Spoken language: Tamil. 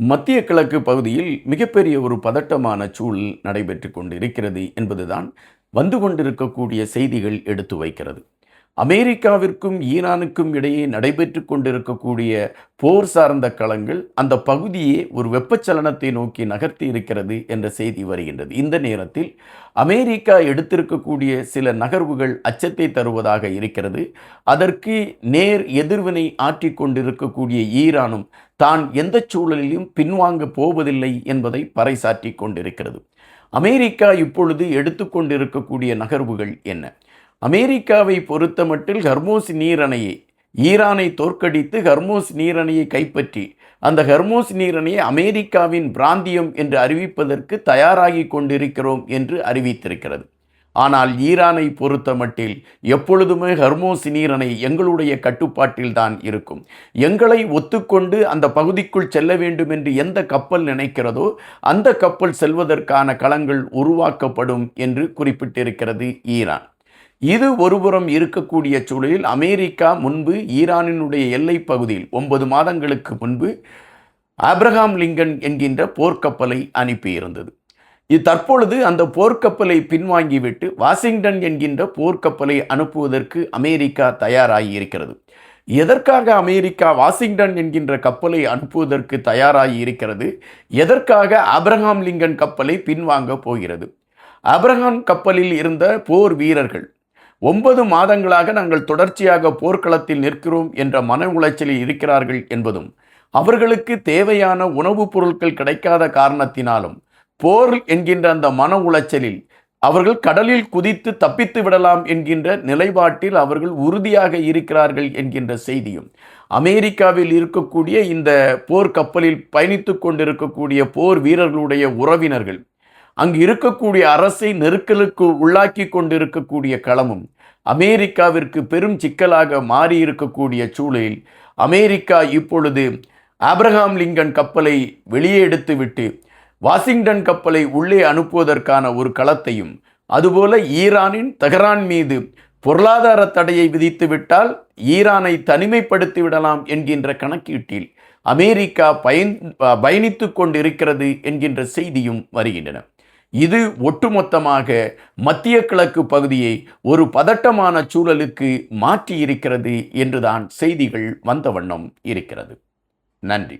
மத்திய கிழக்கு பகுதியில் மிகப்பெரிய ஒரு பதட்டமான சூழல் நடைபெற்று கொண்டிருக்கிறது என்பதுதான் வந்து கொண்டிருக்கக்கூடிய செய்திகள் எடுத்து வைக்கிறது. அமெரிக்காவிற்கும் ஈரானுக்கும் இடையே நடைபெற்று கொண்டிருக்கக்கூடிய போர் சார்ந்த களங்கள் அந்த பகுதியே ஒரு வெப்பச்சலனத்தை நோக்கி நகர்த்தி இருக்கிறது என்ற செய்தி வருகின்றது. இந்த நேரத்தில் அமெரிக்கா எடுத்திருக்கக்கூடிய சில நகர்வுகள் அச்சத்தை தருவதாக இருக்கிறது. அதற்கு நேர் எதிர்வினை ஆற்றிக் கொண்டிருக்கக்கூடிய ஈரானும் தான் எந்த சூழலிலும் பின்வாங்க போவதில்லை என்பதை பறைசாற்றி கொண்டிருக்கிறது. அமெரிக்கா இப்பொழுது எடுத்துக்கொண்டிருக்கக்கூடிய நகர்வுகள் என்ன? அமெரிக்காவை பொறுத்தமட்டில் ஹர்மோஸ் நீரணையை ஈரானை தோற்கடித்து ஹர்மோஸ் நீரணையை கைப்பற்றி அந்த ஹர்மோஸ் நீரணையை அமெரிக்காவின் பிராந்தியம் என்று அறிவிப்பதற்கு தயாராகி கொண்டிருக்கிறோம் என்று அறிவித்திருக்கிறது. ஆனால் ஈரானை பொறுத்தமட்டில் எப்பொழுதுமே ஹர்மோஸ் நீரணை எங்களுடைய கட்டுப்பாட்டில் தான் இருக்கும். எங்களை ஒத்துக்கொண்டு அந்த பகுதிக்குள் செல்ல வேண்டும் என்று எந்த கப்பல் நினைக்கிறதோ அந்த கப்பல் செல்வதற்கான களங்கள் உருவாக்கப்படும் என்று குறிப்பிட்டிருக்கிறது ஈரான். இது ஒருபுறம் இருக்கக்கூடிய சூழலில் அமெரிக்கா முன்பு ஈரானினுடைய எல்லை பகுதியில் 9 மாதங்களுக்கு முன்பு ஆப்ரஹாம் லிங்கன் என்கின்ற போர்க்கப்பலை அனுப்பியிருந்தது. இது தற்பொழுது அந்த போர்க்கப்பலை பின்வாங்கிவிட்டு வாஷிங்டன் என்கின்ற போர்க்கப்பலை அனுப்புவதற்கு அமெரிக்கா தயாராகி இருக்கிறது. எதற்காக அமெரிக்கா வாஷிங்டன் என்கின்ற கப்பலை அனுப்புவதற்கு தயாராகி இருக்கிறது? எதற்காக ஆப்ரஹாம் லிங்கன் கப்பலை பின்வாங்க போகிறது? ஆப்ரஹாம் கப்பலில் இருந்த போர் வீரர்கள் 9 மாதங்களாக நாங்கள் தொடர்ச்சியாக போர்க்களத்தில் நிற்கிறோம் என்ற மன உளைச்சலில் இருக்கிறார்கள் என்பதும், அவர்களுக்கு தேவையான உணவுப் பொருட்கள் கிடைக்காத காரணத்தினாலும் போர் என்கின்ற அந்த மன உளைச்சலில் அவர்கள் கடலில் குதித்து தப்பித்து விடலாம் என்கின்ற நிலைப்பாட்டில் அவர்கள் உறுதியாக இருக்கிறார்கள் என்கின்ற செய்தியும், அமெரிக்காவில் இருக்கக்கூடிய இந்த போர் கப்பலில் பயணித்து கொண்டிருக்கக்கூடிய போர் வீரர்களுடைய உறவினர்கள் அங்கு இருக்கக்கூடிய அரசை நெருக்கலுக்கு உள்ளாக்கி கொண்டிருக்கக்கூடிய களமும் அமெரிக்காவிற்கு பெரும் சிக்கலாக மாறியிருக்கக்கூடிய சூழலில் அமெரிக்கா இப்பொழுது ஆப்ரஹாம் லிங்கன் கப்பலை வெளியே எடுத்துவிட்டு வாஷிங்டன் கப்பலை உள்ளே அனுப்புவதற்கான ஒரு களத்தையும், அதுபோல ஈரானின் தெஹ்ரான் மீது பொருளாதார தடையை விதித்துவிட்டால் ஈரானை தனிமைப்படுத்தி விடலாம் என்கின்ற கணக்கீட்டில் அமெரிக்கா பயணித்து கொண்டிருக்கிறது என்கின்ற செய்தியும் வருகின்றன. இது ஒட்டுமொத்தமாக மத்திய கிழக்கு பகுதியை ஒரு பதட்டமான சூழலுக்கு மாற்றியிருக்கிறது என்றுதான் செய்திகள் வந்த வண்ணம் இருக்கிறது. நன்றி.